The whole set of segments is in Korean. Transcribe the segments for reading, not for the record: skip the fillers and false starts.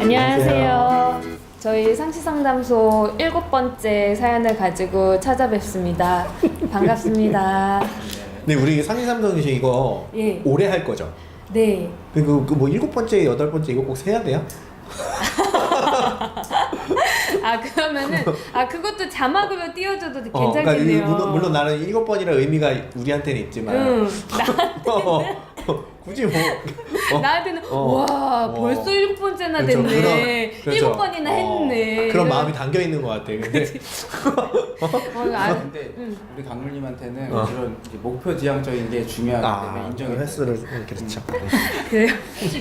안녕하세요. 저희 상시상담소 7번째 사연을 가지고 찾아뵙습니다. 반갑습니다. 네, 우리 상담소 이거 예. 오래 할 거죠? 네. 그리고 뭐 7번째, 8번째 이거 꼭 세야 돼요? 그러면은 그것도 자막으로 띄워줘도 그러니까 괜찮겠네요. 물론 나는 7번이라 의미가 우리한테는 있지만 굳이 뭐 나한테는 와 벌써 7번째나 그렇죠. 됐네. 그렇죠. 7번이나 했네. 그런 마음이 담겨 있는 것 같아. 근데 근데 우리 강물님한테는 그런 이제 목표 지향적인 게 중요하기 때문에 인정해. 횟수를 그렇죠. 그래요?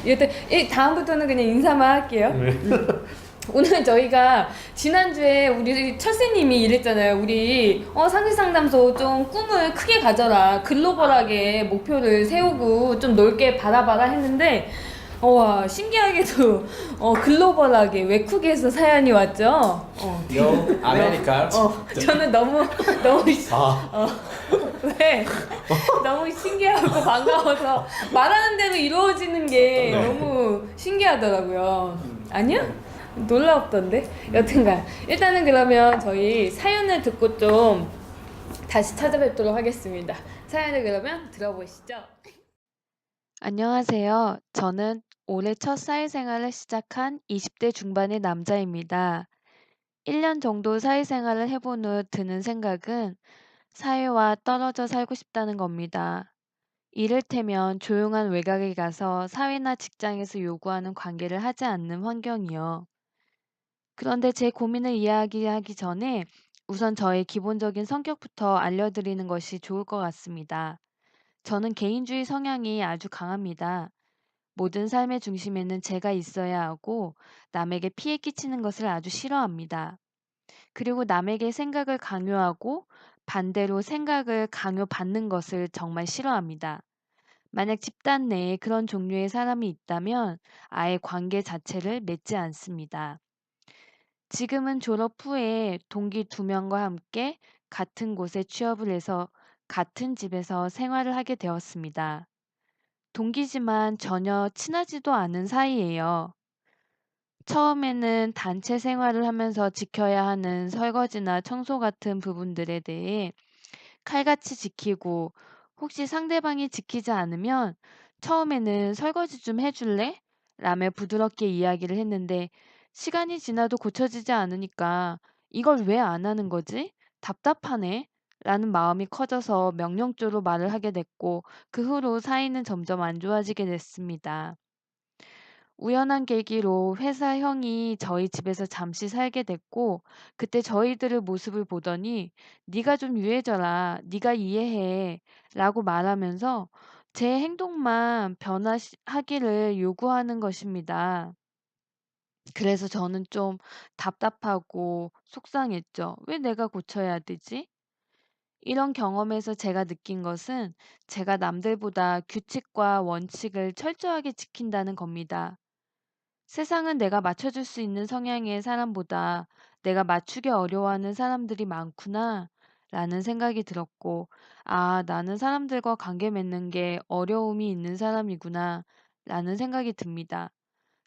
일단 다음부터는 그냥 인사만 할게요. 오늘 저희가 지난주에 우리 철새님이 이랬잖아요. 우리 상시상담소 좀 꿈을 크게 가져라. 글로벌하게 목표를 세우고 좀 넓게 바라봐라 했는데 와 신기하게도 글로벌하게 외국에서 사연이 왔죠. 아메리카. 저는 너무 왜 너무 신기하고 반가워서 말하는 대로 이루어지는 게 너무 신기하더라고요. 아니요? 놀랍던데? 여튼간 일단은 그러면 저희 사연을 듣고 좀 다시 찾아뵙도록 하겠습니다. 사연을 그러면 들어보시죠. 안녕하세요. 저는 올해 첫 사회생활을 시작한 20대 중반의 남자입니다. 1년 정도 사회생활을 해본 후 드는 생각은 사회와 떨어져 살고 싶다는 겁니다. 이를테면 조용한 외곽에 가서 사회나 직장에서 요구하는 관계를 하지 않는 환경이요. 그런데 제 고민을 이야기하기 전에 우선 저의 기본적인 성격부터 알려드리는 것이 좋을 것 같습니다. 저는 개인주의 성향이 아주 강합니다. 모든 삶의 중심에는 제가 있어야 하고 남에게 피해 끼치는 것을 아주 싫어합니다. 그리고 남에게 생각을 강요하고 반대로 생각을 강요받는 것을 정말 싫어합니다. 만약 집단 내에 그런 종류의 사람이 있다면 아예 관계 자체를 맺지 않습니다. 지금은 졸업 후에 동기 2명과 함께 같은 곳에 취업을 해서 같은 집에서 생활을 하게 되었습니다. 동기지만 전혀 친하지도 않은 사이예요. 처음에는 단체 생활을 하면서 지켜야 하는 설거지나 청소 같은 부분들에 대해 칼같이 지키고 혹시 상대방이 지키지 않으면 처음에는 설거지 좀 해줄래? 라며 부드럽게 이야기를 했는데 시간이 지나도 고쳐지지 않으니까 이걸 왜 안 하는 거지? 답답하네? 라는 마음이 커져서 명령조로 말을 하게 됐고 그 후로 사이는 점점 안 좋아지게 됐습니다. 우연한 계기로 회사 형이 저희 집에서 잠시 살게 됐고 그때 저희들의 모습을 보더니 네가 좀 유해져라. 네가 이해해. 라고 말하면서 제 행동만 변화하기를 요구하는 것입니다. 그래서 저는 좀 답답하고 속상했죠. 왜 내가 고쳐야 되지? 이런 경험에서 제가 느낀 것은 제가 남들보다 규칙과 원칙을 철저하게 지킨다는 겁니다. 세상은 내가 맞춰줄 수 있는 성향의 사람보다 내가 맞추기 어려워하는 사람들이 많구나 라는 생각이 들었고, 나는 사람들과 관계 맺는 게 어려움이 있는 사람이구나 라는 생각이 듭니다.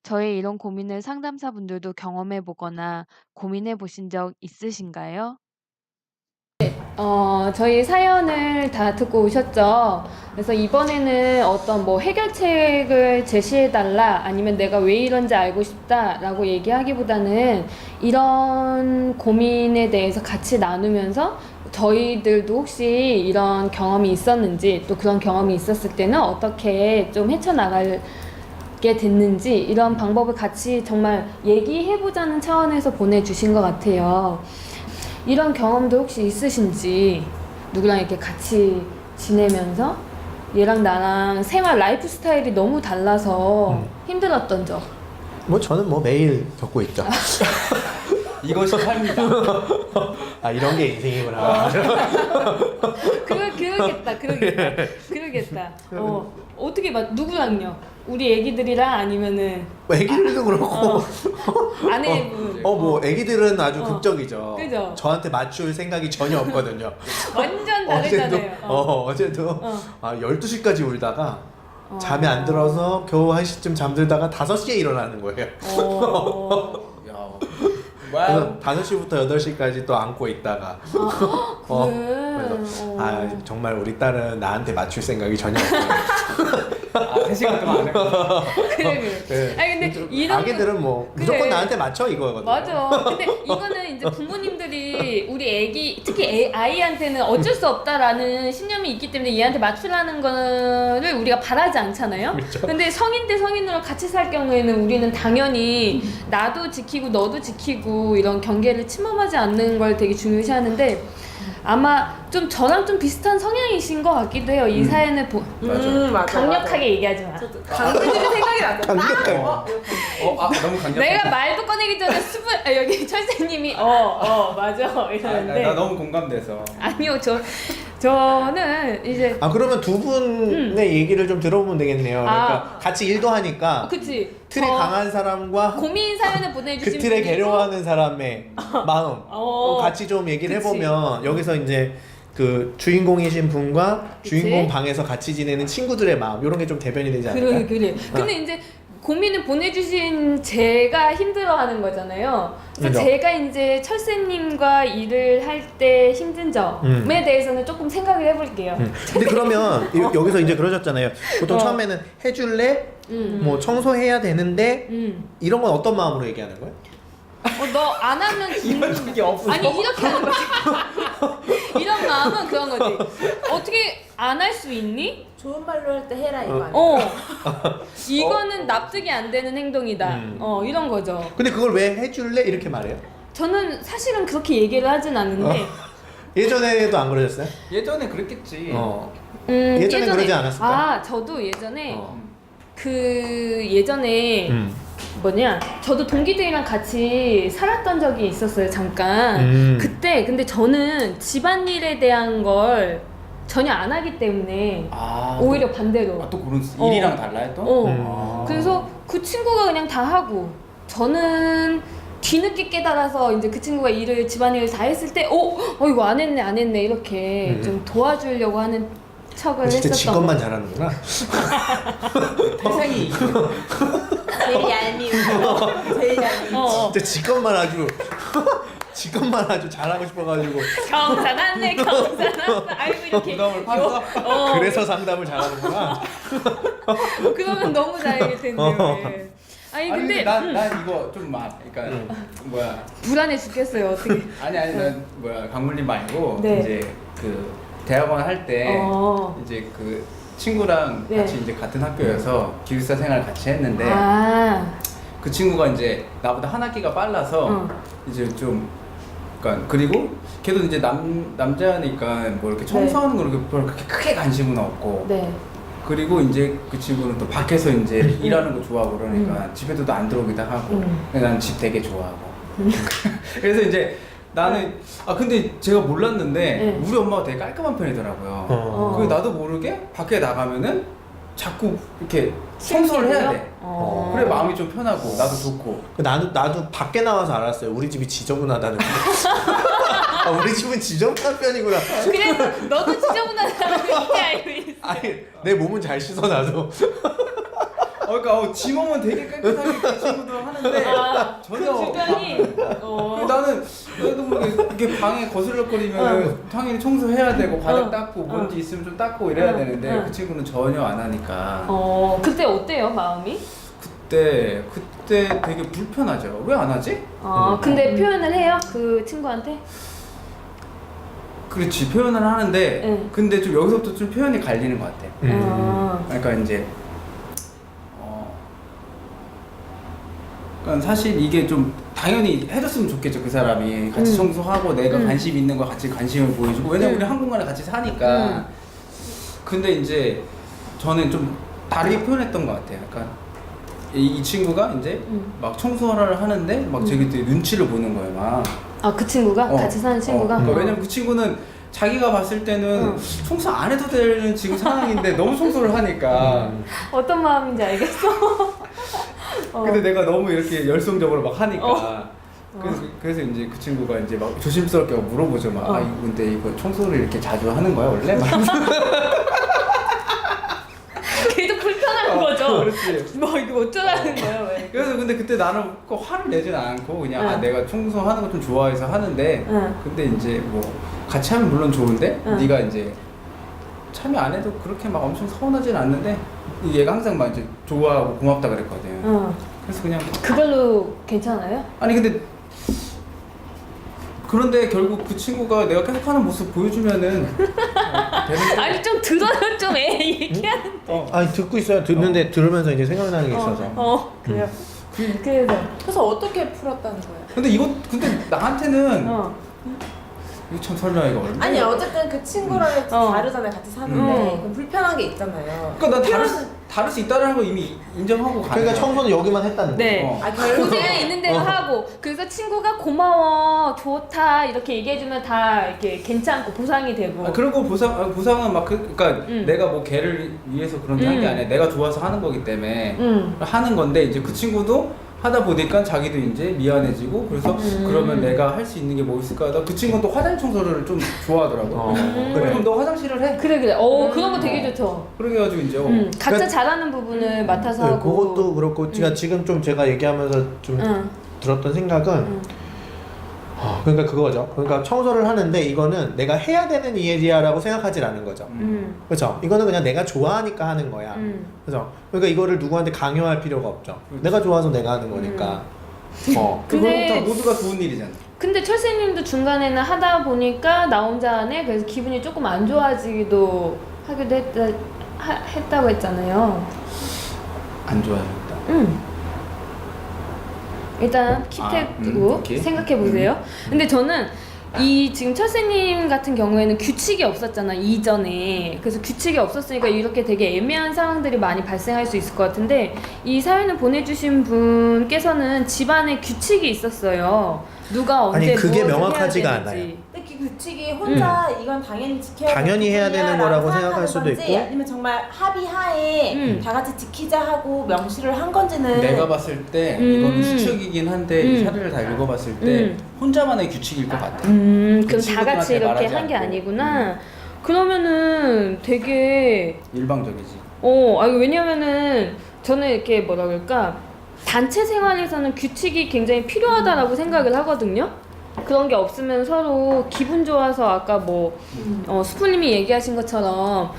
저의 이런 고민을 상담사분들도 경험해 보거나 고민해 보신 적 있으신가요? 저희 사연을 다 듣고 오셨죠? 그래서 이번에는 어떤 해결책을 제시해달라 아니면 내가 왜 이런지 알고 싶다 라고 얘기하기보다는 이런 고민에 대해서 같이 나누면서 저희들도 혹시 이런 경험이 있었는지 또 그런 경험이 있었을 때는 어떻게 좀 헤쳐나갈 게 됐는지 이런 방법을 같이 정말 얘기해보자는 차원에서 보내주신 것 같아요. 이런 경험도 혹시 있으신지, 누구랑 이렇게 같이 지내면서 얘랑 나랑 생활 라이프 스타일이 너무 달라서 힘들었던 적. 저는 매일 겪고 있죠. 이것이 삶이다. 이런 게 인생이구나. 그러겠다. 어떻게 누구랑요? 우리 애기들이랑 아니면은 애기들도 그렇고 아내분. 애기들은 아주 극적이죠. 그죠? 저한테 맞출 생각이 전혀 없거든요. 완전 다르잖아요. 어제도 12시까지 울다가 잠이 안 들어서 겨우 1시쯤 잠들다가 5시에 일어나는 거예요. 야. 그래서 5시부터 8시까지 또 안고 있다가 그래서 정말 우리 딸은 나한테 맞출 생각이 전혀 없어요. 3시간 동안 안 해. 그래. 네. 아니 근데 이런 아기들은 뭐 무조건 그래. 나한테 맞춰 이거거든요. 맞아. 근데 이거는 이제 부모님들이 우리 애기 특히 아이한테는 어쩔 수 없다라는 신념이 있기 때문에 얘한테 맞추라는 거를 우리가 바라지 않잖아요. 그렇죠. 근데 성인 대 성인으로 같이 살 경우에는 우리는 당연히 나도 지키고 너도 지키고 이런 경계를 침범하지 않는 걸 되게 중요시하는데 아마 좀 저랑 좀 비슷한 성향이신 것 같기도 해요. 이 사연을 맞아. 강력하게 얘기하지 마. 강제적인 생각이 났어. 강력하게. 너무 강력. 내가 말도 꺼내기 전에 여기 철새님이 맞아 이러는데 나 너무 공감돼서. 아니요 저는 이제 그러면 두 분의 얘기를 좀 들어보면 되겠네요. 그러니까 같이 일도 하니까 그치 틀에 강한 사람과 고민 사연을 보내주신 그 틀에 분이 괴로워하는 사람의 마음 같이 좀 얘기를 그치. 해보면 여기서 이제 그 주인공이신 분과 그치. 주인공 방에서 같이 지내는 친구들의 마음 이런 게 좀 대변이 되지 않을까? 그래 근데 이제 고민을 보내주신 제가 힘들어하는 거잖아요. 그래서 그죠. 제가 이제 철새님과 일을 할 때 힘든 점에 대해서는 조금 생각을 해볼게요. 근데 그러면 여기서 이제 그러셨잖아요. 보통 처음에는 해줄래? 뭐 청소해야 되는데 이런 건 어떤 마음으로 얘기하는 거예요? 너 안 하면 이게 없어. 아니 이렇게 하는 거지. 이런 마음은 그런 거지. 어떻게 안 할 수 있니? 좋은 말로 할 때 해라 이거 아니야? 이거는 납득이 안 되는 행동이다. 이런 거죠. 근데 그걸 왜 해줄래? 이렇게 말해요? 저는 사실은 그렇게 얘기를 하진 않는데 예전에도 안 그러셨어요? 예전에 그랬겠지. 예전에 그러지 않았을까? 저도 예전에 예전에 저도 동기들이랑 같이 살았던 적이 있었어요 잠깐. 그때 근데 저는 집안일에 대한 걸 전혀 안 하기 때문에 오히려 반대로 또 그런 일이랑 달라요 또? 그래서 그 친구가 그냥 다 하고 저는 뒤늦게 깨달아서 이제 그 친구가 집안일을 다 했을 때 이거 안 했네 이렇게 좀 도와주려고 하는 척을 진짜 했었던 지 것만 거. 잘하는구나. 태생이 제일 얄미운 거. 제일 얄미운 거. 진짜 지 것만 아주 잘하고 싶어가지고 경사났네. 아이고 이렇게 부담을 팠어? 그래서 상담을 잘하는구나. 그러면 너무 잘할 텐데. 아니 근데 난 이거 좀 그러니까 뭐야 불안해 죽겠어요 어떻게. 난 강물님 말고 네. 이제 그 대학원 할 때 이제 그 친구랑 네. 같이 이제 같은 학교여서 기숙사 생활 같이 했는데 그 친구가 이제 나보다 한 학기가 빨라서 이제 좀 그러니까 그리고 걔도 이제 남자니까 뭐 이렇게 청소하는 거 그렇게 크게 관심은 없고 네. 그리고 이제 그 친구는 또 밖에서 이제 일하는 거 좋아하고 그러니까 집에도 안 들어오기도 하고 난 집 되게 좋아하고 그래서 이제 나는 근데 제가 몰랐는데 우리 엄마가 되게 깔끔한 편이더라고요. 그래서 나도 모르게 밖에 나가면은 자꾸 이렇게 청소를 해야 돼. 그래 마음이 좀 편하고 나도 좋고. 나도 밖에 나와서 알았어요. 우리 집이 지저분하다는 거. 우리 집은 지저분한 편이구나. 그래서 너도 지저분하다는 게 알고 있어. 아니 내 몸은 잘 씻어 나도. 그러니까 지 몸은 되게 깨끗하게 그 친구들 하는데 전혀 그 주변이 그래서 나도 모르게 이렇게 방에 거슬럭거리면 당연히 청소해야 되고 바닥 닦고 먼지 있으면 좀 닦고 이래야 되는데 그 친구는 전혀 안 하니까 그때 어때요 마음이? 그때 되게 불편하죠. 왜 안 하지? 근데 표현을 해요 그 친구한테? 그렇지 표현을 하는데 근데 좀 여기서부터 좀 표현이 갈리는 것 같아. 그러니까 이제 그러니까 사실 이게 좀 당연히 해줬으면 좋겠죠. 그 사람이 같이 청소하고 내가 관심 있는 거 같이 관심을 보여주고 왜냐면 우리 한 공간에 같이 사니까. 근데 이제 저는 좀 다르게 표현했던 것 같아요. 약간 이 친구가 이제 막 청소를 하는데 막 되게 눈치를 보는 거예요. 막. 그 친구가? 같이 사는 친구가? 그러니까 왜냐면 그 친구는 자기가 봤을 때는 청소 안 해도 되는 지금 상황인데 너무 청소를 하니까 어떤 마음인지 알겠어. 근데 내가 너무 이렇게 열성적으로 막 하니까 그래서 이제 그 친구가 이제 막 조심스럽게 물어보죠. 막 이거 근데 이거 청소를 이렇게 자주 하는 거야 원래? 걔도 불편해. 그렇지. 뭐 이거 어쩌라는 거야 왜? 그래서 근데 그때 나는 꼭 화를 내진 않고 그냥 응. 아 내가 청소하는 거 좀 좋아해서 하는데 응. 근데 이제 뭐 같이 하면 물론 좋은데 응. 네가 이제 참여 안 해도 그렇게 막 엄청 서운하진 않는데 얘가 항상 막 이제 좋아하고 고맙다 그랬거든. 응. 그래서 그냥 그걸로 괜찮아요? 아니 근데 그런데 결국 그 친구가 내가 계속하는 모습 보여주면은 되는데 아니 좀 들어요 좀 애 얘기하는. 아니 듣고 있어요. 듣는데 들으면서 이제 생각나는 게 있어서. 그래요. 그래서 어떻게 풀었다는 거야? 근데 나한테는 어. 이거 참 설명하기가 어렵네. 아니 어쨌든 그 친구랑 다르잖아요. 같이 사는데 그럼 불편한 게 있잖아요. 그러니까 난 다를 수 있다는 거 이미 인정하고 가는 그러니까 거야. 청소는 여기만 했다는 거야. 네. 아 결국 고생이 있는 대로 하고 그래서 친구가 고마워 좋다 이렇게 얘기해주면 다 이렇게 괜찮고 보상이 되고. 그런 거 보상은 막 그러니까 내가 뭐 걔를 위해서 그런 게 한 게 아니라 내가 좋아서 하는 거기 때문에 하는 건데 이제 그 친구도 하다 보니까 자기도 이제 미안해지고 그래서 그러면 내가 할 수 있는 게 뭐 있을까 하다 그 친구는 또 화장실 청소를 좀 좋아하더라고. 그래. 그럼 너 화장실을 해. 그래. 그런 거 되게 좋죠. 그렇게 해가지고 이제 각자 그러니까- 잘하는 부분을 맡아서 네, 하고. 그것도 그렇고 제가 지금 좀 제가 얘기하면서 좀 들었던 생각은 그러니까 그거죠. 그러니까 청소를 하는데 이거는 내가 해야 되는 일이야라고 생각하지 않는 거죠. 그렇죠. 이거는 그냥 내가 좋아하니까 하는 거야. 그렇죠. 그러니까 이거를 누구한테 강요할 필요가 없죠. 내가 좋아서 내가 하는 거니까. 근데- 그거는 다 모두가 좋은 일이잖아. 근데 철새님도 중간에는 하다 보니까 나 혼자 하네. 그래서 기분이 조금 안 좋아지기도 하기도 했다고 했잖아요. 안 좋아졌다. 일단 킵해두고 오케이. 생각해 보세요. 근데 저는 이 지금 철새님 같은 경우에는 규칙이 없었잖아 이전에. 그래서 규칙이 없었으니까 이렇게 되게 애매한 상황들이 많이 발생할 수 있을 것 같은데 이 사연을 보내주신 분께서는 집안에 규칙이 있었어요. 누가 언제 아니, 그게 무엇을 명확하지가 해야 되는지. 않아요. 근데 그 규칙이 혼자 이건 당연히 지켜야 당연히 해야 되는 부분이야라고 거라고 생각할 생각하는 수도 건지, 있고. 아니면 정말 합의하에 다 같이 지키자 하고 명시를 한 건지는 내가 봤을 때 이거는 수축이긴 한데 이 사례를 다 읽어봤을 때 혼자만의 규칙일 것 같아. 그럼 다 친구들한테 같이 이렇게 말하지 한 게 않고. 아니구나. 그러면은 되게 일방적이지. 아니 왜냐면은 저는 이렇게 뭐라 그럴까 단체 생활에서는 규칙이 굉장히 필요하다라고 생각을 하거든요. 그런 게 없으면 서로 기분 좋아서 아까 뭐 수프님이 얘기하신 것처럼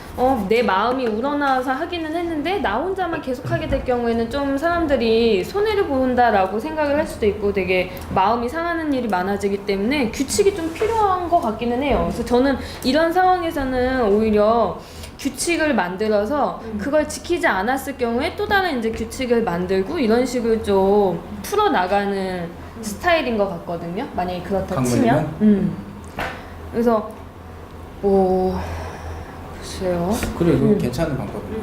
내 마음이 우러나와서 하기는 했는데 나 혼자만 계속 하게 될 경우에는 좀 사람들이 손해를 본다라고 생각을 할 수도 있고 되게 마음이 상하는 일이 많아지기 때문에 규칙이 좀 필요한 것 같기는 해요. 그래서 저는 이런 상황에서는 오히려 규칙을 만들어서 그걸 지키지 않았을 경우에 또 다른 이제 규칙을 만들고 이런 식으로 좀 풀어나가는 스타일인 것 같거든요. 만약에 그렇다 강물이면? 치면. 그래서 글쎄요. 그래, 이거 괜찮은 방법이야.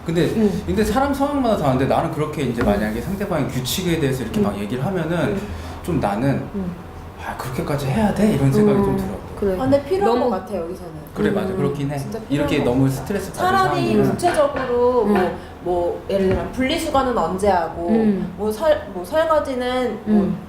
근데 사람 상황마다 다른데 나는 그렇게 이제 만약에 상대방의 규칙에 대해서 이렇게 막 얘기를 하면은 좀 나는 그렇게까지 해야 돼? 이런 생각이 좀 들어. 그래. 근데 필요한 너무- 것 같아 여기서는. 그래 맞아 그렇긴 해. 진짜 필요한 이렇게 거. 너무 스트레스 받는 차라리 상황은 구체적으로 뭐 예를 들면 분리수거는 언제 하고 뭐 설거지는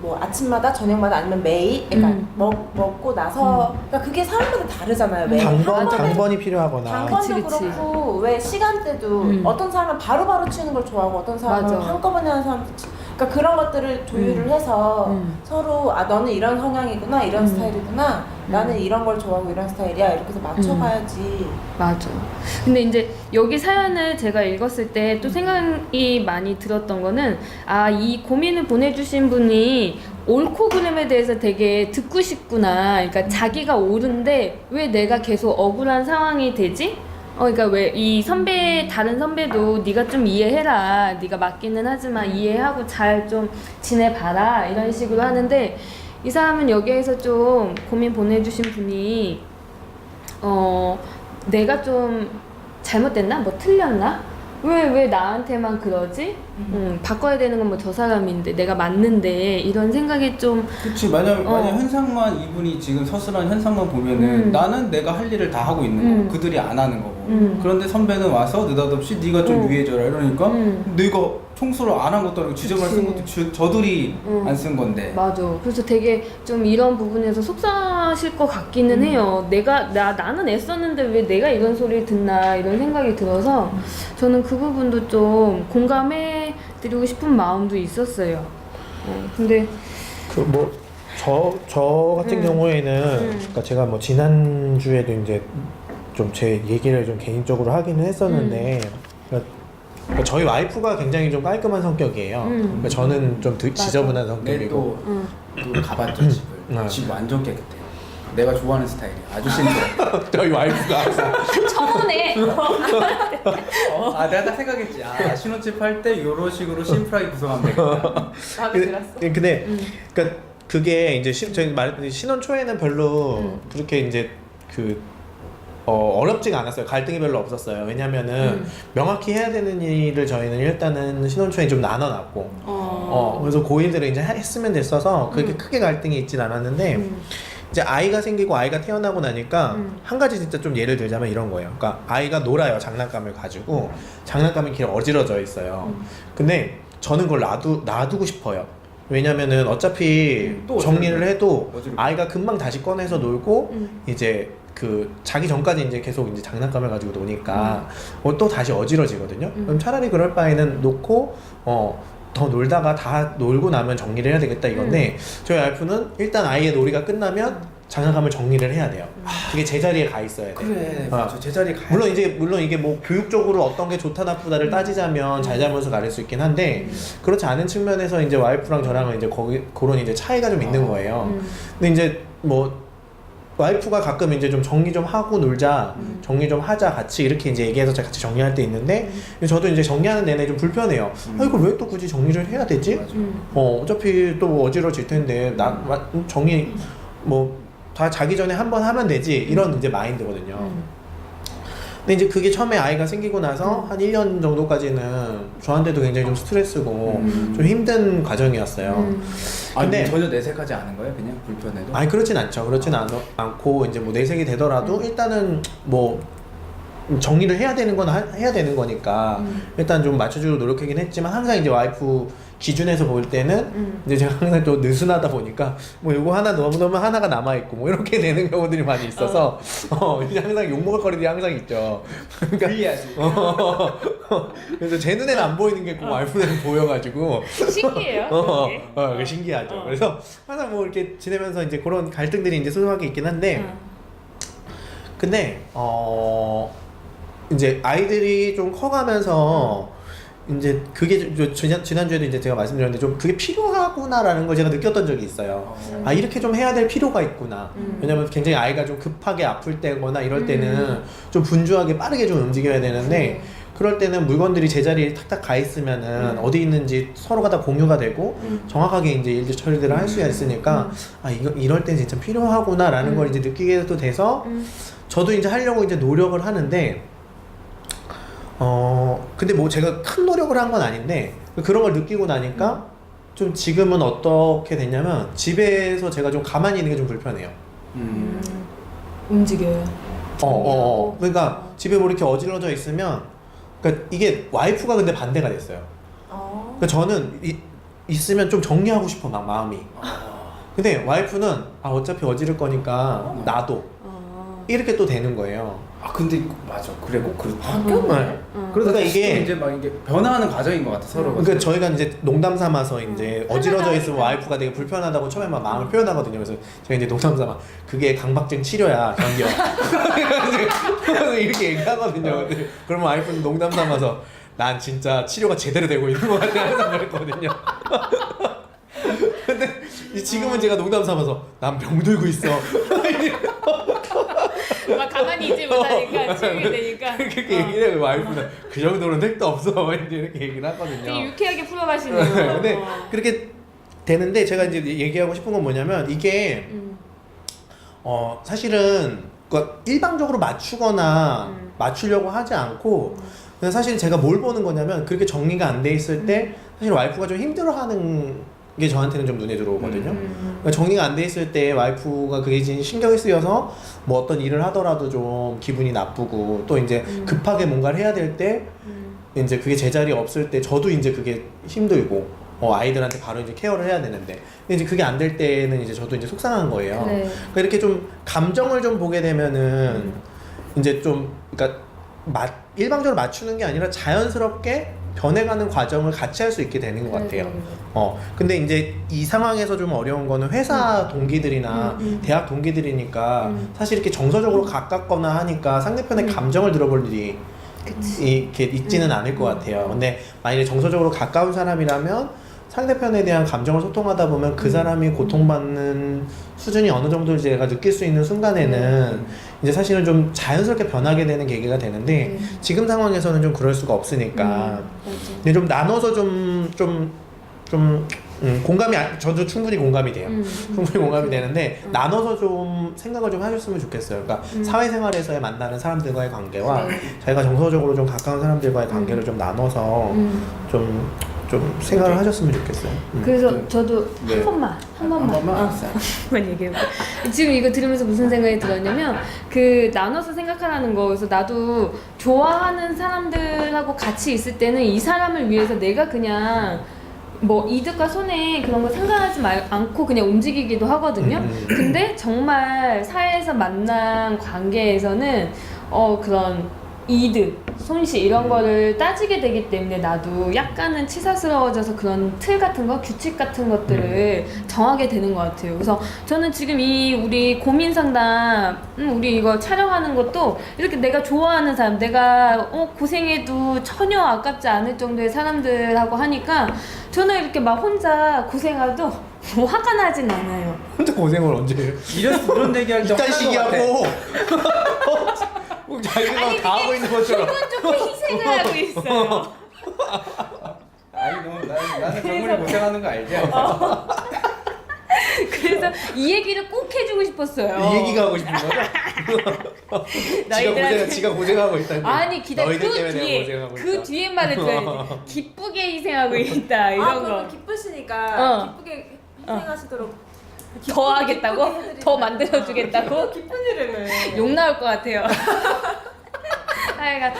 뭐 아침마다 저녁마다 아니면 매일 그러니까 먹고 나서 그러니까 그게 사람마다 다르잖아요. 왜 당번이 필요하거나. 당번도 그치. 그렇고 왜 시간대도 어떤 사람은 바로바로 치우는 걸 좋아하고 어떤 사람은 맞아. 한꺼번에 하는 사람도 그러니까 그런 것들을 조율을 해서 서로 너는 이런 성향이구나 이런 스타일이구나 나는 이런 걸 좋아하고 이런 스타일이야 이렇게 해서 맞춰가야지. 맞아. 근데 이제 여기 사연을 제가 읽었을 때 또 생각이 많이 들었던 거는 이 고민을 보내주신 분이 옳고 그름에 대해서 되게 듣고 싶구나. 그러니까 자기가 옳은데 왜 내가 계속 억울한 상황이 되지? 그러니까 왜 이 다른 선배도 네가 좀 이해해라. 네가 맞기는 하지만 이해하고 잘 좀 지내봐라. 이런 식으로 하는데 이 사람은 여기에서 좀 고민 보내주신 분이 내가 좀 잘못됐나? 뭐 틀렸나? 왜 나한테만 그러지? 바꿔야 되는 건 뭐 저 사람인데 내가 맞는데 이런 생각이 좀 그치 만약 현상만 이분이 지금 서술한 현상만 보면은 나는 내가 할 일을 다 하고 있는 거고 그들이 안 하는 거고 그런데 선배는 와서 느닷없이 네가 좀 유해져라 이러니까 내가 청소를 안 한 것도 아니고 지저분하게 쓴 것도 저들이 안 쓴 건데. 맞아. 그래서 되게 좀 이런 부분에서 속상하실 것 같기는 해요. 나는 애썼는데 왜 내가 이런 소리를 듣나 이런 생각이 들어서 저는 그 부분도 좀 공감해 드리고 싶은 마음도 있었어요. 근데 저 같은 경우에는 그러니까 제가 뭐 지난주에도 이제 좀 제 얘기를 좀 개인적으로 하기는 했었는데 그러니까 저희 와이프가 굉장히 좀 깔끔한 성격이에요. 그러니까 저는 좀 지저분한 성격이고. 또 가봤죠 집을. 집 완전 깨끗해. 내가 좋아하는 스타일이야. 아주 심플해. 저희 와이프가 청혼해. 내가 딱 생각했지. 신혼집 할 때 이런 식으로 심플하게 구성하면 되겠다. 마음에 들었어. 근데 그러니까 그게 이제 저희 말했듯이 신혼 초에는 별로 그렇게 이제 어렵지가 않았어요. 갈등이 별로 없었어요. 왜냐면은 명확히 해야 되는 일을 저희는 일단은 신혼 초에 좀 나눠놨고, 그래서 그 일들을 이제 했으면 됐어서 그렇게 크게 갈등이 있진 않았는데 이제 아이가 생기고 아이가 태어나고 나니까 한 가지 진짜 좀 예를 들자면 이런 거예요. 그러니까 아이가 놀아요. 장난감을 가지고 장난감이 이렇게 어지러져 있어요. 근데 저는 그걸 놔두고 싶어요. 왜냐면은 어차피 또 정리를 해도 어지럽고. 아이가 금방 다시 꺼내서 놀고 이제 자기 전까지 이제 계속 이제 장난감을 가지고 노니까 또 다시 어지러지거든요. 그럼 차라리 그럴 바에는 놓고 더 놀다가 다 놀고 나면 정리를 해야 되겠다 이건데 저희 와이프는 일단 아이의 놀이가 끝나면 장난감을 정리를 해야 돼요. 그게 제자리에 가 있어야 돼. 그래, 맞아. 제자리에 가야 물론 이게 뭐 교육적으로 어떤 게 좋다 나쁘다를 따지자면 잘잘못을 가릴 수 있긴 한데 그렇지 않은 측면에서 이제 와이프랑 저랑은 이제 그런 이제 차이가 좀 있는 거예요. 근데 이제 뭐 와이프가 가끔 이제 좀 정리 좀 하고 놀자, 정리 좀 하자 같이 이렇게 이제 얘기해서 같이 정리할 때 있는데 저도 이제 정리하는 내내 좀 불편해요. 이걸 왜 또 굳이 정리를 해야 되지? 어차피 또 어지러질 텐데 정리 뭐 다 자기 전에 한 번 하면 되지 이런 이제 마인드거든요. 근데 이제 그게 처음에 아이가 생기고 나서 한 1년 정도까지는 저한테도 굉장히 좀 스트레스고 좀 힘든 과정이었어요. 근데 전혀 내색하지 않은 거예요? 그냥 불편해도? 아니 그렇진 않죠. 그렇진 않고 이제 뭐 내색이 되더라도 일단은 뭐 정리를 해야 되는 건 해야 되는 거니까 일단 좀 맞춰주려고 노력하긴 했지만 항상 이제 와이프 기준에서 볼 때는 이제 제가 항상 또 느슨하다 보니까 뭐 이거 하나 넣으면 하나가 남아있고 뭐 이렇게 되는 경우들이 많이 있어서 이제 항상 욕먹을 거리들이 항상 있죠. 그러니까 불리하지. 그래서 제 눈에는 안 보이는 게 그 와이프 눈에는 보여가지고 신기해요. 그게 신기하죠. 그래서 항상 뭐 이렇게 지내면서 이제 그런 갈등들이 이제 소소하게 있긴 한데 근데 이제 아이들이 좀 커가면서 이제 그게 지난주에도 이제 제가 말씀드렸는데 좀 그게 필요하구나라는 걸 제가 느꼈던 적이 있어요. 이렇게 좀 해야 될 필요가 있구나. 왜냐면 굉장히 아이가 좀 급하게 아플 때거나 이럴 때는 좀 분주하게 빠르게 좀 움직여야 되는데 그럴 때는 물건들이 제자리에 탁탁 가 있으면은 어디 있는지 서로가 다 공유가 되고 정확하게 이제 일들 처리들을 할 수가 있으니까 이럴 땐 진짜 필요하구나라는 걸 이제 느끼게 또 돼서 저도 이제 하려고 이제 노력을 하는데 근데 뭐 제가 큰 노력을 한 건 아닌데 그런 걸 느끼고 나니까 좀 지금은 어떻게 됐냐면 집에서 제가 좀 가만히 있는 게 좀 불편해요. 움직여요. 그러니까 집에 뭐 이렇게 어질러져 있으면 그러니까 이게 와이프가 근데 반대가 됐어요. 그러니까 저는 있으면 좀 정리하고 싶어 막 마음이. 근데 와이프는 어차피 어지를 거니까 놔둬. 이렇게 또 되는 거예요. 근데 맞아. 그래 꼭 그렇다. 네. 그러니까 이게 이제 막 이게 변화하는 과정인 것 같아 서로가. 그러니까 저희가 이제 농담 삼아서 이제 어지러져 있으면 와이프가 되게 불편하다고 처음에 막 마음을 표현하거든요. 그래서 제가 이제 농담 삼아 그게 강박증 치료야 견뎌. 그래서 이렇게 얘기하거든요. 근데 그러면 와이프는 농담 삼아서 난 진짜 치료가 제대로 되고 있는 것 같아 항상 그랬거든요. 근데 지금은 제가 농담 삼아서 난 병들고 있어. 막 가만히 있지 못하니까 치우게 되니까. 그렇게 얘기를 해요. 와이프는 그 정도는 택도 없어. 이제 이렇게 얘기를 하거든요. 되게 유쾌하게 풀어가시네요. 근데 그렇게 되는데 제가 이제 얘기하고 싶은 건 뭐냐면 이게 사실은 그러니까 일방적으로 맞추거나 맞추려고 하지 않고 그냥 사실 제가 뭘 보는 거냐면 그렇게 정리가 안 돼 있을 때 사실 와이프가 좀 힘들어하는 게 저한테는 좀 눈에 들어오거든요. 그러니까 정리가 안 돼 있을 때 와이프가 그게 신경이 쓰여서 뭐 어떤 일을 하더라도 좀 기분이 나쁘고 또 이제 급하게 뭔가를 해야 될 때 이제 그게 제자리 없을 때 저도 이제 그게 힘들고 아이들한테 바로 이제 케어를 해야 되는데 근데 이제 그게 안 될 때는 이제 저도 이제 속상한 거예요. 네. 그러니까 이렇게 좀 감정을 좀 보게 되면은 이제 좀 그러니까 일방적으로 맞추는 게 아니라 자연스럽게 변해가는 과정을 같이 할 수 있게 되는 것 같아요. 근데 이제 이 상황에서 좀 어려운 거는 회사 동기들이나 대학 동기들이니까 사실 이렇게 정서적으로 가깝거나 하니까 상대편의 감정을 들어볼 일이 이렇게 있지는 않을 것 같아요. 근데 만약에 정서적으로 가까운 사람이라면 상대편에 대한 감정을 소통하다 보면 그 사람이 고통받는 수준이 어느 정도 이제 내가 느낄 수 있는 순간에는 이제 사실은 좀 자연스럽게 변하게 되는 계기가 되는데 지금 상황에서는 좀 그럴 수가 없으니까 근데 좀 나눠서 공감이 저도 충분히 공감이 돼요. 충분히 공감이 되는데 나눠서 좀 생각을 좀 하셨으면 좋겠어요. 그러니까 사회생활에서 만나는 사람들과의 관계와 자기가 정서적으로 좀 가까운 사람들과의 관계를 좀 나눠서 좀 생각을 하셨으면 좋겠어요. 그래서 저도 네. 한 번만 알았어요. 한번 얘기해볼게. 지금 이거 들으면서 무슨 생각이 들었냐면 그 나눠서 생각하라는 거. 그래서 나도 좋아하는 사람들하고 같이 있을 때는 이 사람을 위해서 내가 그냥 뭐 이득과 손해 그런 거 상관하지 않고 그냥 움직이기도 하거든요. 근데 정말 사회에서 만난 관계에서는 그런 이득, 손실 이런 거를 따지게 되기 때문에 나도 약간은 치사스러워져서 그런 틀 같은 거, 규칙 같은 것들을 정하게 되는 것 같아요. 그래서 저는 지금 이 우리 고민 상담, 우리 이거 촬영하는 것도 이렇게 내가 좋아하는 사람, 내가 고생해도 전혀 아깝지 않을 정도의 사람들하고 하니까 저는 이렇게 막 혼자 고생해도 뭐 화가 나진 않아요. 혼자 고생을 언제 해요? 이런 얘기할 때 이딴 화날 것 시기하고 자기가 다 하고 있는 것처럼 기분 좋게 희생을 하고 있어요. 아니 나는 정말 고생하는 거 알지? 그래서 이 얘기를 꼭 해주고 싶었어요. 이 얘기가 하고 싶은 거죠? 지가 고생하고 있다는 게 아니 기다려. 너희들 그 때문에 내가 뒤에 고생하고 그 있다. 뒤에 말을 들어야지. 기쁘게 희생하고 있다 이런 그러면 거. 기쁘시니까 어. 기쁘게 희생하시도록 더 하겠다고? 해드리자. 더 만들어주겠다고? 기쁜 이름을 욕 나올 것 같아요. 하여간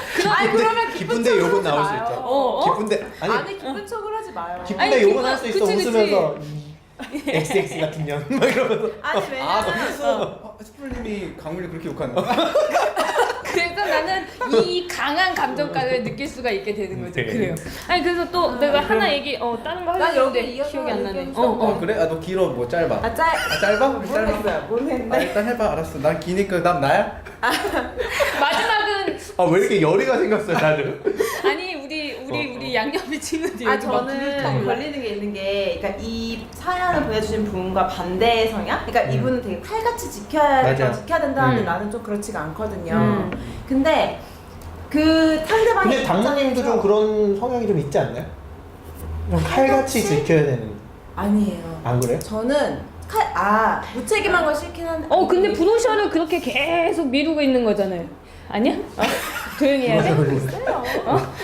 그러면 기쁜데 욕은 나올 수 있죠. 기쁜데 아니 기쁜 척을 하지 마요. 기쁜데 아니, 욕은 할 수 있어. 그치, 그치. 웃으면서 XX 같은 년 막 이러면서 아니 왜냐면 그래서 스프님이 강물리 그렇게 욕하는 거야? 그래서 나는 이 강한 감정감을 느낄 수가 있게 되는 거죠. 네. 그래요. 아니 그래서 또 내가 하나 얘기 다른 거 난 하려고 여기 했는데 이어서 기억이 안 나네. 얘기해주자. 그래? 너 길어 뭐 짧아? 짧아? 모르겠어요. 모르겠는데. 일단 해봐 알았어. 난 기니까 난 나야? 마지막은 왜 이렇게 열의가 생겼어요 다들? 아니 우리 양념이 친구들 여기 막 불을 저는 타올라. 걸리는 게 있는 게, 그러니까 이 사연을 보내주신 분과 반대의 성향? 그러니까 이분은 되게 칼같이 지켜야 된다는데 나는 좀 그렇지가 않거든요. 근데 그 상대방의 근데 당무님도 좀 그런 성향이 좀 있지 않나요? 좀 칼같이 지켜야 되는. 아니에요. 안 그래요? 저는 무책임한 거 싫긴 한데. 근데 브로셔를 그렇게 계속 미루고 있는 거잖아요. 아니야? 조용히 해야 돼? 있어요.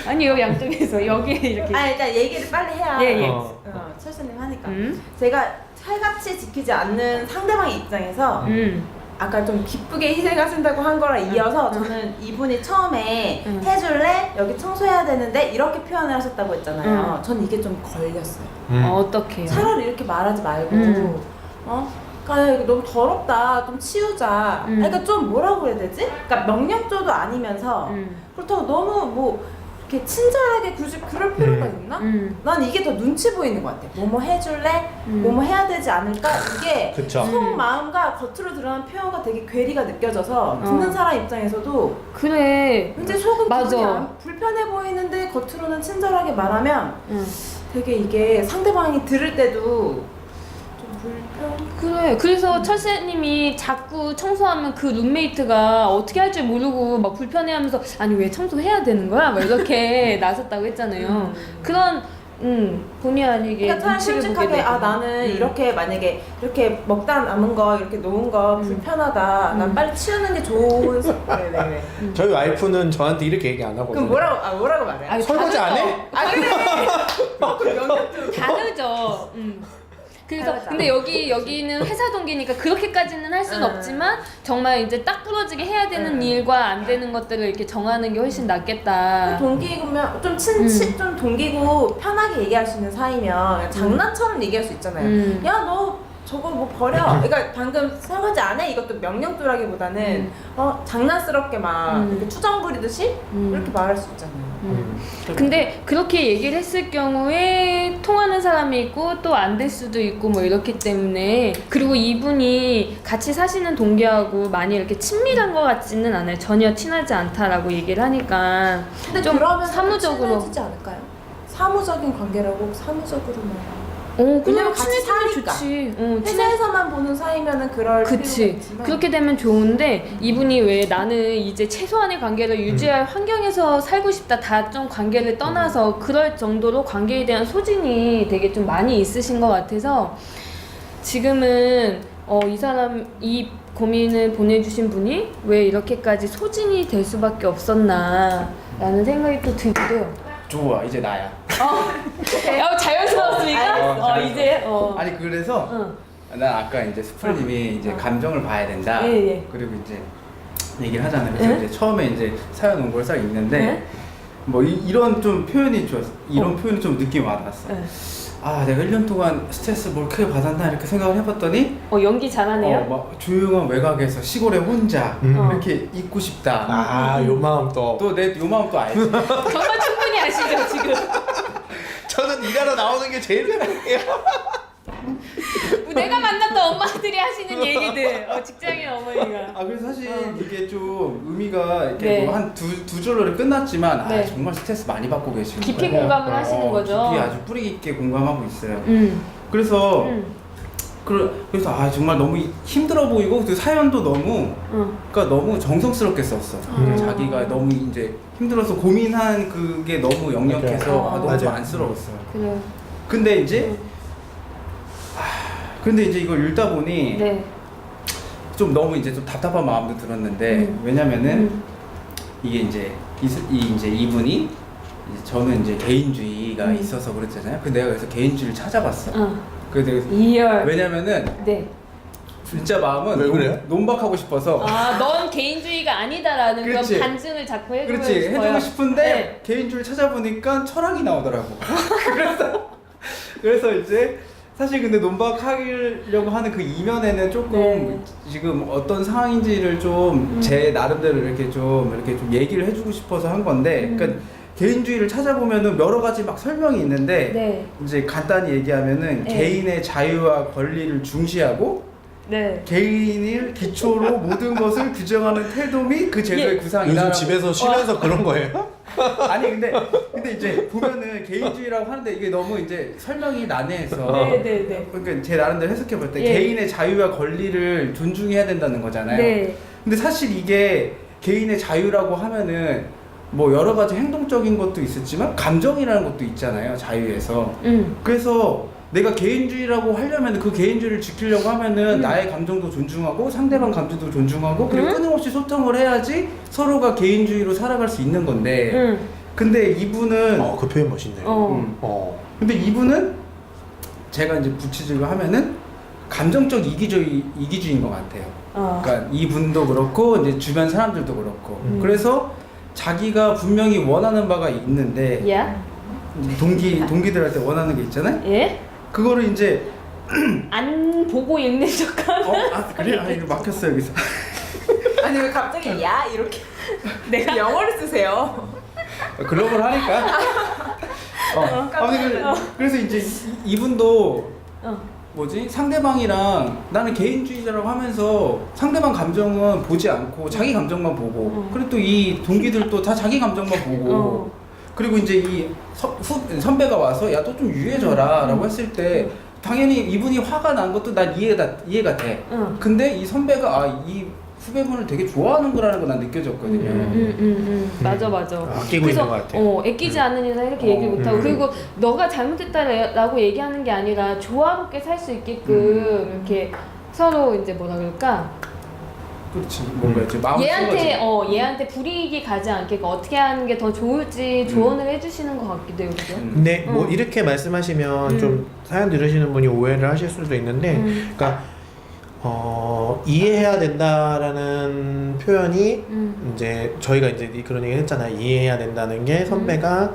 아니 여기 양쪽에서 여기에 이렇게. 일단 얘기를 빨리 해야. 예. 철수님 하니까. 제가 칼같이 지키지 않는 상대방의 입장에서 아까 좀 기쁘게 희생하신다고 한 거랑 이어서 저는 이분이 처음에 해줄래? 여기 청소해야 되는데 이렇게 표현을 하셨다고 했잖아요. 전 이게 좀 걸렸어요. 어떡해요? 차라리 이렇게 말하지 말고 그러니까 이거 너무 더럽다, 좀 치우자. 그러니까 좀 뭐라고 해야 되지? 그러니까 명령조도 아니면서 그렇다고 너무 뭐 이렇게 친절하게 굳이 그럴 필요가 있나? 난 이게 더 눈치 보이는 것 같아. 뭐뭐 해줄래? 뭐뭐 해야 되지 않을까? 이게 그쵸. 속마음과 겉으로 드러나는 표현과 되게 괴리가 느껴져서 듣는 사람 입장에서도 그래. 왠지 속은 맞아. 기분이 불편해 보이는데 겉으로는 친절하게 말하면 되게 이게 상대방이 들을 때도 좀 불편. 그래. 그래서 철새님이 자꾸 청소하면 그 룸메이트가 어떻게 할 줄 모르고 막 불편해하면서 아니 왜 청소해야 되는 거야? 막 이렇게 나섰다고 했잖아요. 그런 본의 아니게 그러니까 차라리 눈치를 보게 솔직하게 되고. 나는 이렇게 만약에 이렇게 먹다 남은 거 이렇게 놓은 거 불편하다. 난 빨리 치우는 게 좋은. 왜? 저희 와이프는 저한테 이렇게 얘기 안 하거든요. 그럼 뭐라고 말해? 설거지 안 해? 그래. 다르죠. 그래서 해야지. 근데 여기는 회사 동기니까 그렇게까지는 할 수는 없지만 정말 이제 딱 부러지게 해야 되는 일과 안 되는 것들을 이렇게 정하는 게 훨씬 낫겠다. 동기면 좀 좀 동기고 편하게 얘기할 수 있는 사이면 장난처럼 얘기할 수 있잖아요. 야 너 저거 뭐 버려. 그러니까 방금 설거지 안 해? 이것도 명령조라기보다는 장난스럽게 막 이렇게 투정 부리듯이 이렇게 말할 수 있잖아요. 근데 그렇게 얘기를 했을 경우에 통하는 사람이 있고 또 안 될 수도 있고 뭐 이렇기 때문에 그리고 이분이 같이 사시는 동기하고 많이 이렇게 친밀한 것 같지는 않아요. 전혀 친하지 않다라고 얘기를 하니까 근데 좀 그러면 사무적으로 친해지지 않을까요? 사무적인 관계라고 사무적으로만. 그냥 왜냐면 같이 친해지면 사니까. 좋지. 회사에서만 보는 사이면은 그럴 필요가 그치. 있지만 그렇게 되면 좋은데 이분이 왜 나는 이제 최소한의 관계를 유지할 환경에서 살고 싶다. 다 좀 관계를 떠나서 그럴 정도로 관계에 대한 소진이 되게 좀 많이 있으신 것 같아서 지금은 이 고민을 보내주신 분이 왜 이렇게까지 소진이 될 수밖에 없었나 라는 생각이 또 들기도 좋아 이제 나야. 자연스러웠으니까? 이제 아니 그래서 난 아까 이제 스플님이 이제 감정을 봐야 된다. 예. 그리고 이제 얘기를 하잖아요. 그래서 이제 처음에 이제 사연 온 걸 싹 읽는데 뭐 이런 좀 표현이 좋았어. 이런 표현이 좀 느낌이 와닿았어. 아 내가 1년 동안 스트레스 뭘 크게 받았나 이렇게 생각을 해봤더니 연기 잘하네요. 막 조용한 외곽에서 시골에 혼자 이렇게 있고 싶다. 아, 요 마음 또. 또 내 요 마음 또 알지. 정말 충분히 아시죠 지금. 저는 일하러 나오는 게 제일 행복해요. 내가 만났던 엄마들이 하시는 얘기들 직장인 어머니가 아 그래서 사실 이게 좀 의미가 이렇게 네. 뭐 한 두 줄로 끝났지만 네. 정말 스트레스 많이 받고 계시는 깊이 거예요. 공감을 하시는 거죠. 깊이 아주 뿌리 깊게 공감하고 있어요. 그래서 그래서 아 정말 너무 힘들어 보이고 그 사연도 너무 그러니까 너무 정성스럽게 썼어. 자기가 너무 이제 힘들어서 고민한 그게 너무 역력해서 맞아요. 너무 맞아요. 안쓰러웠어요. 그래. 근데 이제 근데 이제 이걸 읽다 보니 네. 좀 너무 이제 좀 답답한 마음도 들었는데 왜냐면은 이게 이제 이분이 이제 저는 이제 개인주의가 있어서 그랬잖아요. 근데 내가 그래서 개인주의를 찾아봤어. 그래서 내가 이열. 왜냐면은 네. 진짜 마음은 왜 그래요? 논박하고 싶어서. 넌 개인주의가 아니다라는 그렇지. 그런 반증을 자꾸 해주고 그렇지 싶어요. 해주고 싶은데 네. 개인주의를 찾아보니까 철학이 나오더라고. 그래서 이제 사실 근데 논박하려고 하는 그 이면에는 조금 지금 어떤 상황인지를 좀 제 나름대로 이렇게 좀 얘기를 해주고 싶어서 한 건데, 그러니까 개인주의를 찾아보면은 여러 가지 막 설명이 있는데 이제 간단히 얘기하면은 개인의 자유와 권리를 중시하고 개인을 기초로 모든 것을 규정하는 태도 및 그 제도의 구상이다. 요즘 집에서 쉬면서 그런 거예요? 아니 근데 이제 보면은 개인주의라고 하는데 이게 너무 이제 설명이 난해해서 그러니까 제 나름대로 해석해 볼 때 개인의 자유와 권리를 존중해야 된다는 거잖아요. 근데 사실 이게 개인의 자유라고 하면은 뭐 여러 가지 행동적인 것도 있었지만 감정이라는 것도 있잖아요. 자유에서. 그래서 내가 개인주의라고 하려면 그 개인주의를 지키려고 하면은 나의 감정도 존중하고 상대방 감정도 존중하고 그리고 끊임없이 소통을 해야지 서로가 개인주의로 살아갈 수 있는 건데 근데 이분은 그 표현 멋있네요. 근데 이분은 제가 이제 붙이자고 하면은 감정적 이기주의인 것 같아요. 그러니까 이분도 그렇고 이제 주변 사람들도 그렇고 그래서 자기가 분명히 원하는 바가 있는데 동기들한테 원하는 게 있잖아요. 그거를 이제 안 보고 읽는 척하면 그래? 이거 막혔어 여기서. 아니 왜 갑자기 야 이렇게 내가 영어를 쓰세요? 그런 걸 하니까. 그래서 이제 이분도 뭐지 상대방이랑 나는 개인주의자라고 하면서 상대방 감정은 보지 않고 자기 감정만 보고 그리고 또 이 동기들도 다 자기 감정만 보고 그리고 이제 이 선배가 와서 야 너 좀 유해져라 라고 했을 때 당연히 이분이 화가 난 것도 난 이해가 돼. 근데 이 선배가 이 후배분을 되게 좋아하는 거라는 건 난 느껴졌거든요. 맞아. 아끼고 있는 것 같아. 애끼지 않는 이상 이렇게 얘기 못하고 그리고 너가 잘못했다라고 얘기하는 게 아니라 조화롭게 살 수 있게끔 이렇게 서로 이제 뭐라 그럴까 그렇지. 뭔가 이제 마음을 얘한테 불이익이 가지 않게 어떻게 하는 게 더 좋을지 조언을 해주시는 것 같기도 해요. 그죠? 근데 뭐 이렇게 말씀하시면 좀 사연 들으시는 분이 오해를 하실 수도 있는데, 그러니까 이해해야 된다라는 표현이 이제 저희가 이제 그런 얘기 했잖아요. 이해해야 된다는 게 선배가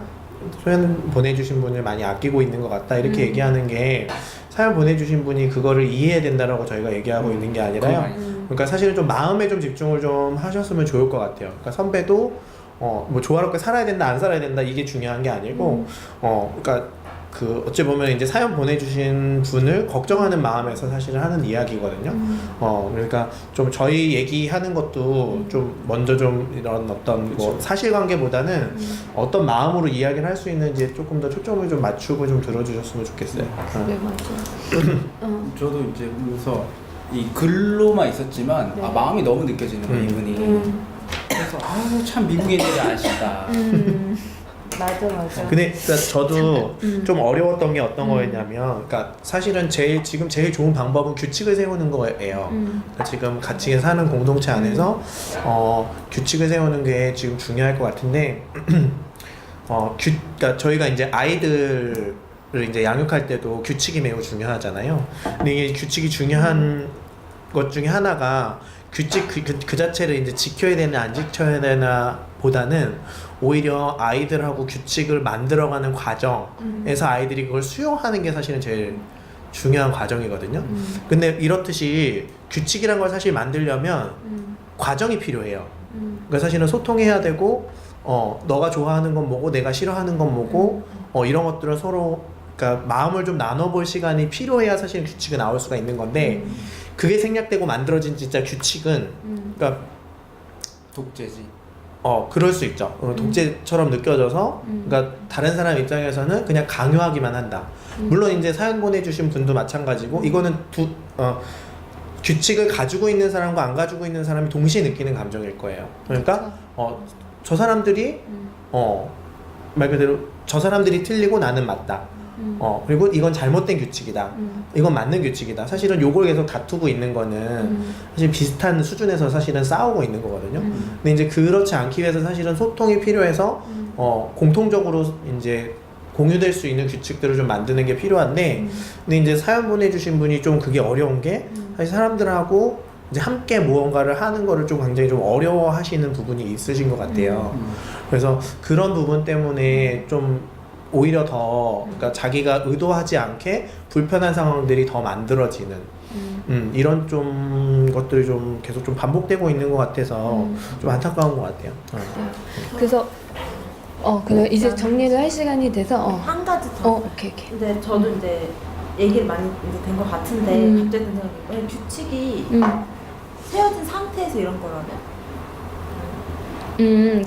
사연 보내주신 분을 많이 아끼고 있는 것 같다 이렇게 얘기하는 게, 사연 보내주신 분이 그거를 이해해야 된다라고 저희가 얘기하고 있는 게 아니라요. 그러니까 사실은 좀 마음에 좀 집중을 좀 하셨으면 좋을 것 같아요. 그러니까 선배도 뭐 조화롭게 살아야 된다 안 살아야 된다 이게 중요한 게 아니고 그러니까 그 어찌 보면 이제 사연 보내주신 분을 걱정하는 마음에서 사실은 하는 이야기거든요. 그러니까 좀 저희 얘기하는 것도 좀 먼저 좀 이런 어떤 뭐 사실관계보다는 어떤 마음으로 이야기를 할 수 있는지 조금 더 초점을 좀 맞추고 좀 들어주셨으면 좋겠어요. 네, 맞아요. 저도 이제 그래서 이 글로만 있었지만 네. 마음이 너무 느껴지는 거예요, 이분이. 그래서 아유 참 미국인들이 아시다. 맞아. 근데 그러니까 저도 좀 어려웠던 게 어떤 거였냐면, 그러니까 사실은 지금 제일 좋은 방법은 규칙을 세우는 거예요. 그러니까 지금 같이 사는 공동체 안에서 규칙을 세우는 게 지금 중요할 것 같은데, 그러니까 저희가 이제 아이들을 이제 양육할 때도 규칙이 매우 중요하잖아요. 근데 이게 규칙이 중요한 것 중에 하나가 규칙 그 자체를 이제 지켜야 되나 안 지켜야 되나 보다는 오히려 아이들하고 규칙을 만들어가는 과정에서 아이들이 그걸 수용하는 게 사실은 제일 중요한 과정이거든요. 근데 이렇듯이 규칙이란 걸 사실 만들려면 과정이 필요해요. 그러니까 사실은 소통해야 되고, 너가 좋아하는 건 뭐고 내가 싫어하는 건 뭐고, 이런 것들을 서로 그러니까 마음을 좀 나눠볼 시간이 필요해야 사실 규칙이 나올 수가 있는 건데, 그게 생략되고 만들어진 진짜 규칙은 그러니까 독재지. 그럴 수 있죠. 독재처럼 느껴져서, 그러니까 다른 사람 입장에서는 그냥 강요하기만 한다. 물론 이제 사연 보내주신 분도 마찬가지고, 이거는 규칙을 가지고 있는 사람과 안 가지고 있는 사람이 동시에 느끼는 감정일 거예요. 그러니까 저 사람들이 말 그대로 저 사람들이 틀리고 나는 맞다. 그리고 이건 잘못된 규칙이다. 이건 맞는 규칙이다. 사실은 요걸 계속 다투고 있는 거는 사실 비슷한 수준에서 사실은 싸우고 있는 거거든요. 근데 이제 그렇지 않기 위해서 사실은 소통이 필요해서 공통적으로 이제 공유될 수 있는 규칙들을 좀 만드는 게 필요한데, 근데 이제 사연 보내주신 분이 좀 그게 어려운 게, 사실 사람들하고 이제 함께 무언가를 하는 거를 좀 굉장히 좀 어려워하시는 부분이 있으신 것 같아요. 그래서 그런 부분 때문에 좀 오히려 더 그러니까 자기가 의도하지 않게 불편한 상황들이 더 만들어지는 이런 좀 것들이 좀 계속 좀 반복되고 있는 것 같아서 좀 안타까운 것 같아요. 그래서 그래 이제 정리를 할 시간이 돼서 한 가지 더. 오케이. 근데 저도 이제 얘기를 많이 이제 된 것 같은데 갑자기 든 생각이, 만약 규칙이 세워진 상태에서 이런 거라면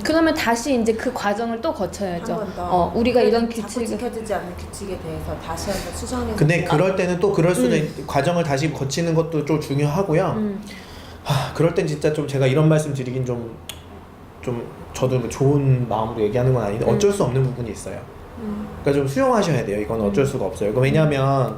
그러면 다시 이제 그 과정을 또 거쳐야죠. 한 번 더. 우리가 이런 자꾸 규칙을 지켜지지 않는 규칙에 대해서 다시 한번 수정해서. 근데 그럴 때는 또 그럴 수도 과정을 다시 거치는 것도 좀 중요하고요. 그럴 땐 진짜 좀 제가 이런 말씀 드리긴 좀 저도 뭐 좋은 마음으로 얘기하는 건 아닌데 어쩔 수 없는 부분이 있어요. 그러니까 좀 수용하셔야 돼요. 이건 어쩔 수가 없어요. 왜냐하면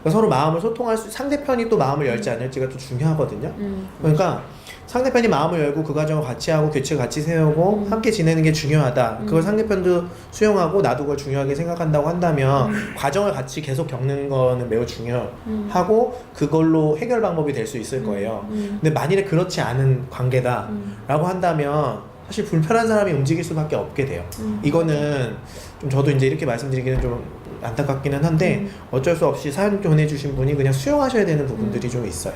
서로 마음을 소통할 상대편이 또 마음을 열지 않을지가 또 중요하거든요. 그러니까 상대편이 마음을 열고 그 과정을 같이 하고 규칙을 같이 세우고 함께 지내는 게 중요하다. 그걸 상대편도 수용하고 나도 그걸 중요하게 생각한다고 한다면 과정을 같이 계속 겪는 거는 매우 중요하고 그걸로 해결 방법이 될 수 있을 거예요. 근데 만일에 그렇지 않은 관계다라고 한다면 사실 불편한 사람이 움직일 수밖에 없게 돼요. 이거는 좀 저도 이제 이렇게 말씀드리기는 좀 안타깝기는 한데 어쩔 수 없이 사연 보내주신 분이 그냥 수용하셔야 되는 부분들이 좀 있어요.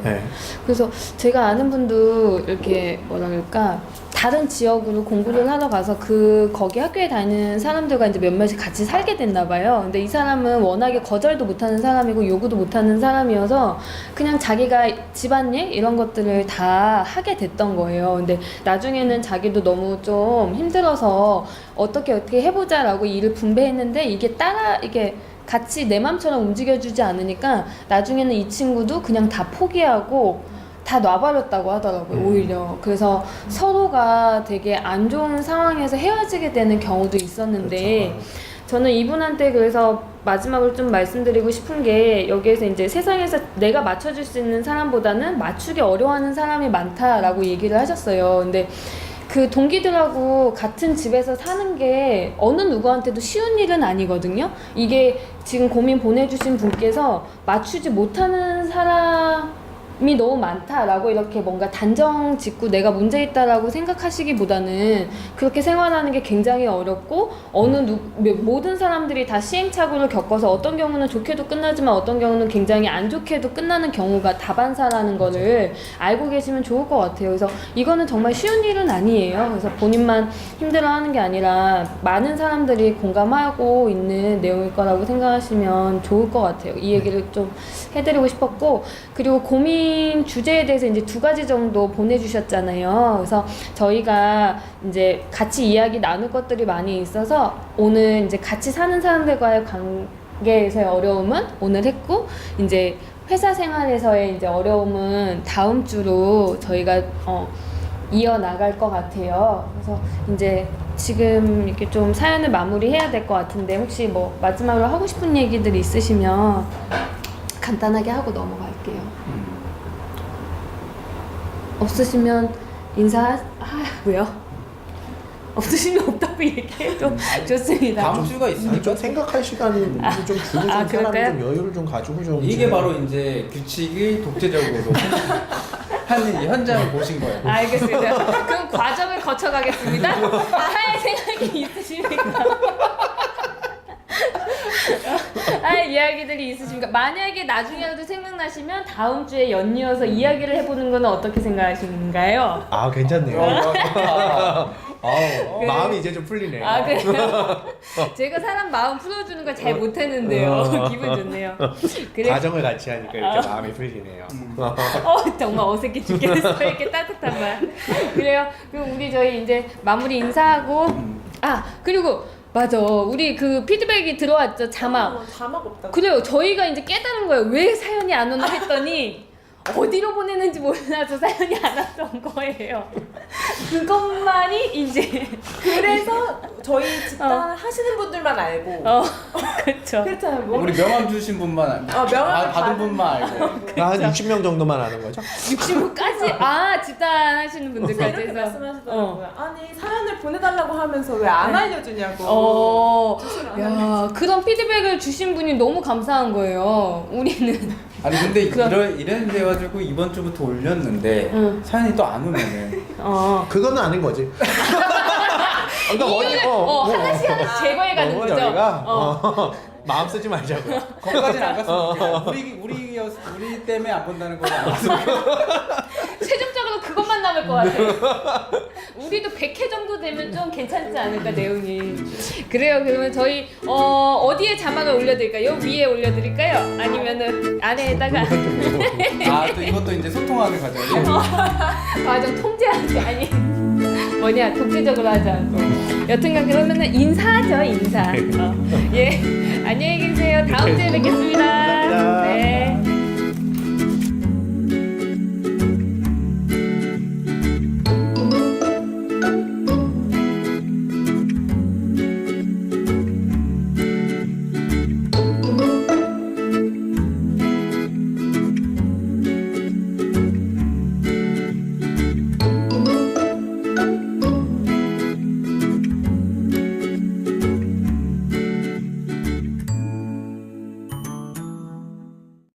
네. 그래서 제가 아는 분도 이렇게 뭐라 그럴까 다른 지역으로 공부를 하러 가서 거기 학교에 다니는 사람들과 이제 몇몇이 같이 살게 됐나 봐요. 근데 이 사람은 워낙에 거절도 못하는 사람이고 요구도 못하는 사람이어서 그냥 자기가 집안일 이런 것들을 다 하게 됐던 거예요. 근데 나중에는 자기도 너무 좀 힘들어서 어떻게 해보자라고 일을 분배했는데 이게 같이 내 맘처럼 움직여주지 않으니까 나중에는 이 친구도 그냥 다 포기하고 다 놔버렸다고 하더라고요. 오히려 그래서 서로가 되게 안 좋은 상황에서 헤어지게 되는 경우도 있었는데 그렇죠. 저는 이분한테 그래서 마지막으로 좀 말씀드리고 싶은 게 여기에서 이제 세상에서 내가 맞춰줄 수 있는 사람보다는 맞추기 어려워하는 사람이 많다라고 얘기를 하셨어요. 근데 그 동기들하고 같은 집에서 사는 게 어느 누구한테도 쉬운 일은 아니거든요. 이게 지금 고민 보내주신 분께서 맞추지 못하는 사람이 너무 많다라고 이렇게 뭔가 단정 짓고 내가 문제 있다라고 생각하시기보다는 그렇게 생활하는 게 굉장히 어렵고 모든 사람들이 다 시행착오를 겪어서 어떤 경우는 좋게도 끝나지만 어떤 경우는 굉장히 안 좋게도 끝나는 경우가 다반사라는 거를 알고 계시면 좋을 것 같아요. 그래서 이거는 정말 쉬운 일은 아니에요. 그래서 본인만 힘들어하는 게 아니라 많은 사람들이 공감하고 있는 내용일 거라고 생각하시면 좋을 것 같아요. 이 얘기를 좀 해드리고 싶었고, 그리고 고민 주제에 대해서 이제 2가지 정도 보내주셨잖아요. 그래서 저희가 이제 같이 이야기 나눌 것들이 많이 있어서 오늘 이제 같이 사는 사람들과의 관계에서의 어려움은 오늘 했고, 이제 회사 생활에서의 이제 어려움은 다음 주로 저희가 이어나갈 것 같아요. 그래서 이제 지금 이렇게 좀 사연을 마무리해야 될 것 같은데 혹시 뭐 마지막으로 하고 싶은 얘기들 있으시면 간단하게 하고 넘어갈게요. 없으시면 인사하고요. 없으시면 없다고 얘기해도 좋습니다. 다음 주가 있으니까 좀 생각할 시간을 좀 주고 좀 사람이 그럴까요? 좀 여유를 좀 가지고 좀 이게 바로 이제 규칙이 독재적으로 하는 이 현장을 보신 거예요. 알겠습니다. 그럼 과정을 거쳐가겠습니다. 할 생각이 있으십니까? 할 이야기들이 있으십니까? 만약에 나중에라도 생각나시면 다음 주에 연이어서 이야기를 해보는 거는 어떻게 생각하시는가요? 아 괜찮네요. 그- 마음이 이제 좀 풀리네요. 아 그래요? 제가 사람 마음 풀어주는 걸 잘 못했는데요. 기분 좋네요. 그래. 과정을 같이 하니까 이렇게 마음이 풀리네요. 정말 어색해 죽겠어. 이렇게 따뜻한 말. 그래요. 그럼 우리 저희 이제 마무리 인사하고 그리고 맞아. 우리 그 피드백이 들어왔죠. 자막. 자막 없다. 그래요. 저희가 이제 깨달은 거예요. 왜 사연이 안 오나 했더니 어디로 보내는지 몰라서 사연이 안 왔던 거예요. 그것만이 이제 그래서 저희 집단 하시는 분들만 알고. 그렇죠. 그렇잖아요. 우리 명함 주신 분만 명함을 받은 분만 알고. 한 60명 정도만 아는 거죠? 60분까지 집단 하시는 분들까지 이렇게 해서 말씀하시더라고요. 아니 사연을 보내달라고 하면서 왜 안 알려주냐고. 야, 그런 피드백을 주신 분이 너무 감사한 거예요. 우리는 아니 근데 이런 데 가지고 이번 주부터 올렸는데 사연이 또 안 오면은 그거는 아닌 거지. 그러니까 하나씩 제거해 가는 거죠. 저희가 마음 쓰지 말자고요. 거기까지는 안 갔으면 우리 때문에 안 본다는 거 알았으면 최종적으로 그것만 남을 것 같아. 우리도 100회 정도 되면 좀 괜찮지 않을까 내용이. 그래요. 그러면 저희 어디에 자막을 올려드릴까요? 위에 올려드릴까요? 아니면은 아래에다가 또 이것도 이제 소통하는 과정이에요. 과정 통제하지 아니 뭐냐 독재적으로 하지 않고. 여튼간 그러면은 인사하죠 인사. 예 안녕히 계세요. 다음 주에 뵙겠습니다. 감사합니다. 네.